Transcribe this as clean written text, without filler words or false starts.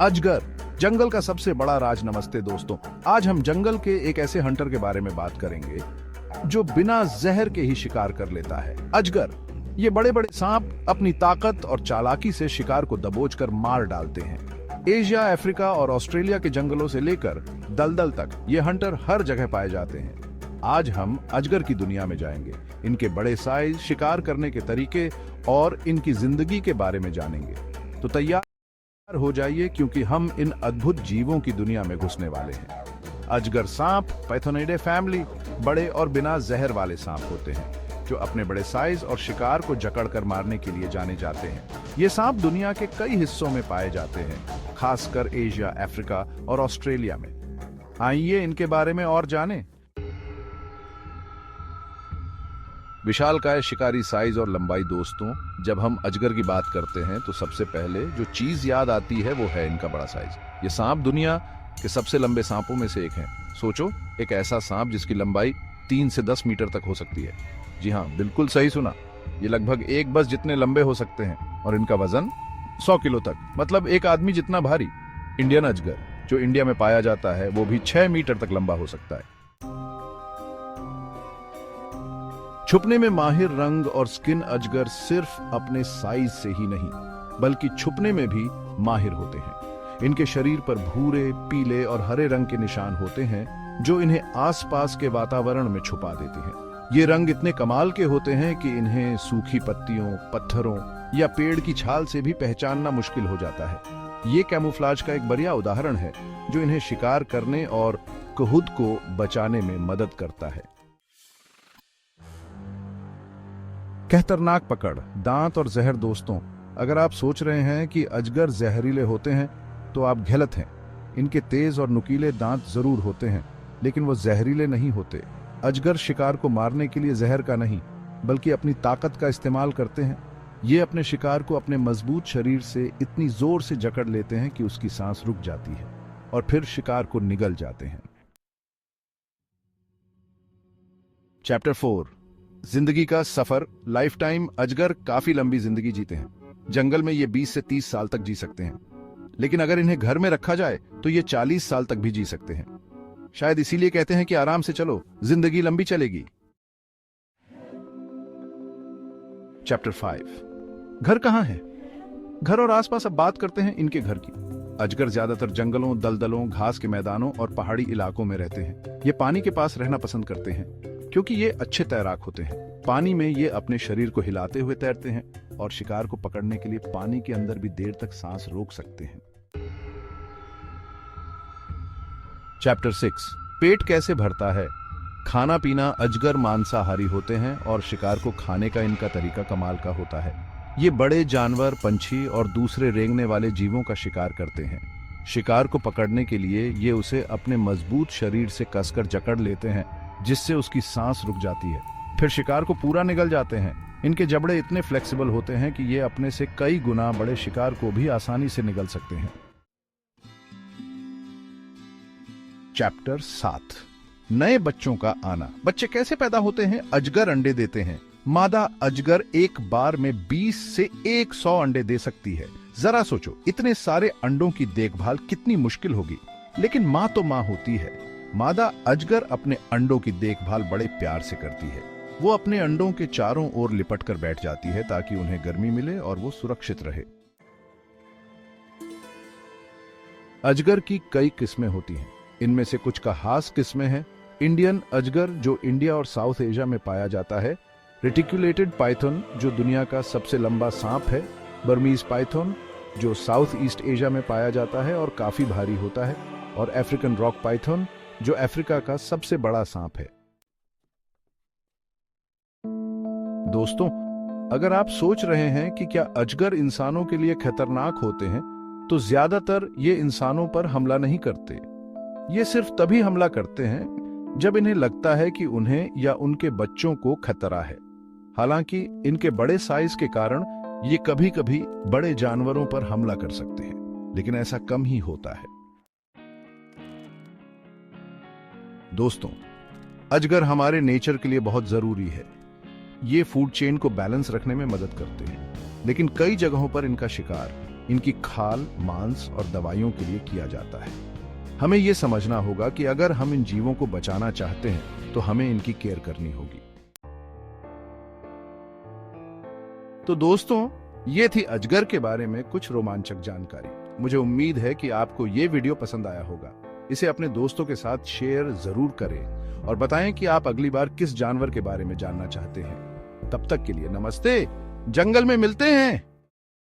अजगर, जंगल का सबसे बड़ा राज। नमस्ते दोस्तों, आज हम जंगल के एक ऐसे हंटर के बारे में बात करेंगे जो बिना जहर के ही शिकार कर लेता है। अजगर, ये बड़े बड़े सांप अपनी ताकत और चालाकी से शिकार को दबोचकर मार डालते हैं। एशिया, अफ्रीका और ऑस्ट्रेलिया के जंगलों से लेकर दलदल तक ये हंटर हर जगह पाए जाते हैं। आज हम अजगर की दुनिया में जाएंगे, इनके बड़े साइज, शिकार करने के तरीके और इनकी जिंदगी के बारे में जानेंगे। तो तैयार हो जाइए, क्योंकि हम इन अद्भुत जीवों की दुनिया में घुसने वाले हैं। अजगर सांप पाइथोनिडे फैमिली बड़े और बिना जहर वाले सांप होते हैं जो अपने बड़े साइज और शिकार को जकड़कर मारने के लिए जाने जाते हैं। ये सांप दुनिया के कई हिस्सों में पाए जाते हैं, खासकर एशिया, अफ्रीका और ऑस्ट्रेलिया में। आइए इनके बारे में और जानें। विशालकाय शिकारी साइज और लंबाई। दोस्तों, जब हम अजगर की बात करते हैं तो सबसे पहले जो चीज याद आती है वो है इनका बड़ा साइज। ये सांप दुनिया के सबसे लंबे सांपों में से एक है। सोचो, एक ऐसा सांप जिसकी लंबाई 3 से 10 मीटर तक हो सकती है। जी हाँ, बिल्कुल सही सुना। ये लगभग एक बस जितने लंबे हो सकते हैं और इनका वजन 100 किलो तक, मतलब एक आदमी जितना भारी। इंडियन अजगर जो इंडिया में पाया जाता है वो भी 6 मीटर तक लंबा हो सकता है। छुपने में माहिर रंग और स्किन अजगर सिर्फ अपने साइज से ही नहीं बल्कि छुपने में भी माहिर होते हैं। इनके शरीर पर भूरे, पीले और हरे रंग के निशान होते हैं जो इन्हें आसपास के वातावरण में छुपा देते हैं। ये रंग इतने कमाल के होते हैं कि इन्हें सूखी पत्तियों, पत्थरों या पेड़ की छाल से भी पहचानना मुश्किल हो जाता है। ये कैमोफ्लाज का एक बढ़िया उदाहरण है जो इन्हें शिकार करने और खुद को बचाने में मदद करता है। खतरनाक पकड़, दांत और जहर। दोस्तों, अगर आप सोच रहे हैं कि अजगर जहरीले होते हैं तो आप गलत हैं। इनके तेज और नुकीले दांत जरूर होते हैं, लेकिन वो जहरीले नहीं होते। अजगर शिकार को मारने के लिए जहर का नहीं बल्कि अपनी ताकत का इस्तेमाल करते हैं। ये अपने शिकार को अपने मजबूत शरीर से इतनी जोर से जकड़ लेते हैं कि उसकी सांस रुक जाती है और फिर शिकार को निगल जाते हैं। चैप्टर 4, जिंदगी का सफर। Life time. अजगर काफी लंबी जिंदगी जीते हैं। जंगल में ये 20 से 30 साल तक जी सकते हैं, लेकिन अगर इन्हें घर में रखा जाए तो ये 40 साल तक भी जी सकते हैं। शायद इसीलिए कहते हैं कि आराम से चलो, जिंदगी लंबी चलेगी। चैप्टर 5, घर कहां है? घर और आसपास। अब बात करते हैं इनके घर की। अजगर ज्यादातर जंगलों, दलदलों, घास के मैदानों और पहाड़ी इलाकों में रहते हैं। ये पानी के पास रहना पसंद करते हैं क्योंकि ये अच्छे तैराक होते हैं। पानी में ये अपने शरीर को हिलाते हुए तैरते हैं और शिकार को पकड़ने के लिए पानी के अंदर भी देर तक सांस रोक सकते हैं। चैप्टर 6, पेट कैसे भरता है? खाना पीना। अजगर मांसाहारी होते हैं और शिकार को खाने का इनका तरीका कमाल का होता है। ये बड़े जानवर, पंछी और दूसरे रेंगने वाले जीवों का शिकार करते हैं। शिकार को पकड़ने के लिए ये उसे अपने मजबूत शरीर से कसकर जकड़ लेते हैं, जिससे उसकी सांस रुक जाती है। फिर शिकार को पूरा निगल जाते हैं। इनके जबड़े इतने फ्लेक्सिबल होते हैं कि ये अपने से कई गुना बड़े शिकार को भी आसानी से निगल सकते हैं। चैप्टर 7, नए बच्चों का आना। बच्चे कैसे पैदा होते हैं? अजगर अंडे देते हैं। मादा अजगर एक बार में 20 से 100 अंडे दे सकती है। जरा सोचो, इतने सारे अंडों की देखभाल कितनी मुश्किल होगी। लेकिन मां तो मां होती है। मादा अजगर अपने अंडों की देखभाल बड़े प्यार से करती है। वो अपने अंडों के चारों ओर लिपट कर बैठ जाती है ताकि उन्हें गर्मी मिले और वो सुरक्षित रहे। अजगर की कई किस्में होती हैं। इनमें से कुछ का खास किस्में हैं। इंडियन अजगर जो इंडिया और साउथ एशिया में पाया जाता है। रेटिकुलेटेड पाइथन जो दुनिया का सबसे लंबा सांप है। बर्मीज पाइथन जो साउथ ईस्ट एशिया में पाया जाता है और काफी भारी होता है। और अफ्रीकन रॉक पाइथन जो अफ्रीका का सबसे बड़ा सांप है। दोस्तों, अगर आप सोच रहे हैं कि क्या अजगर इंसानों के लिए खतरनाक होते हैं, तो ज्यादातर ये इंसानों पर हमला नहीं करते। ये सिर्फ तभी हमला करते हैं जब इन्हें लगता है कि उन्हें या उनके बच्चों को खतरा है। हालांकि इनके बड़े साइज के कारण ये कभी कभी बड़े जानवरों पर हमला कर सकते हैं, लेकिन ऐसा कम ही होता है। दोस्तों, अजगर हमारे नेचर के लिए बहुत जरूरी है। ये फूड चेन को बैलेंस रखने में मदद करते हैं, लेकिन कई जगहों पर इनका शिकार इनकी खाल, मांस और दवाइयों के लिए किया जाता है। हमें यह समझना होगा कि अगर हम इन जीवों को बचाना चाहते हैं तो हमें इनकी केयर करनी होगी। तो दोस्तों, ये थी अजगर के बारे में कुछ रोमांचक जानकारी। मुझे उम्मीद है कि आपको ये वीडियो पसंद आया होगा। इसे अपने दोस्तों के साथ शेयर जरूर करें और बताएं कि आप अगली बार किस जानवर के बारे में जानना चाहते हैं। तब तक के लिए नमस्ते, जंगल में मिलते हैं।